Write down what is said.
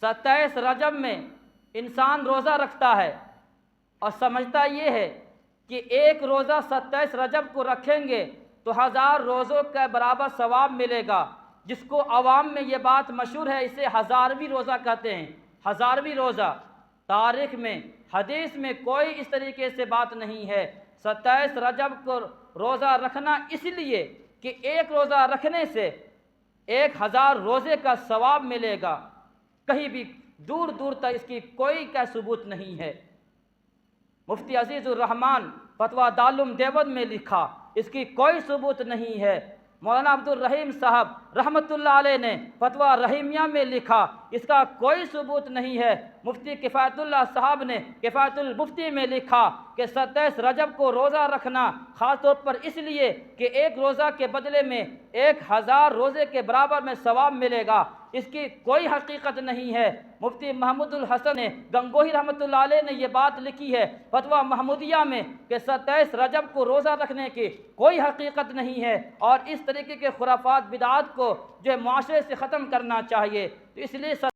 27 رجب میں انسان روزہ رکھتا ہے اور سمجھتا یہ ہے کہ ایک روزہ 27 رجب کو رکھیں گے تو 1000 روزوں کے برابر ثواب ملے گا، جس کو عوام میں یہ بات مشہور ہے، اسے ہزارویں روزہ کہتے ہیں۔ ہزارویں روزہ تاریخ میں، حدیث میں کوئی اس طریقے سے بات نہیں ہے۔ 27 رجب کو روزہ رکھنا اس لیے کہ ایک روزہ رکھنے سے 1000 روزے کا ثواب ملے گا، کہیں بھی دور دور تک اس کی کوئی ثبوت نہیں ہے۔ مفتی عزیز الرحمان فتویٰ دارالعلوم دیوبند میں لکھا، اس کی کوئی ثبوت نہیں ہے۔ مولانا عبدالرحیم صاحب رحمۃ اللہ علیہ نے فتویٰ رحیمیہ میں لکھا، اس کا کوئی ثبوت نہیں ہے۔ مفتی کفایت اللہ صاحب نے کفایت المفتی میں لکھا کہ 27 رجب کو روزہ رکھنا خاص طور پر اس لیے کہ ایک روزہ کے بدلے میں 1000 روزے کے برابر میں ثواب ملے گا، اس کی کوئی حقیقت نہیں ہے۔ مفتی محمود الحسن گنگوہی رحمۃ اللہ علیہ نے یہ بات لکھی ہے فتویٰ محمودیہ میں کہ 27 رجب کو روزہ رکھنے کی کوئی حقیقت نہیں ہے، اور اس طریقے کے خرافات بدعات کو جو معاشرے سے ختم کرنا چاہیے، تو اس لیے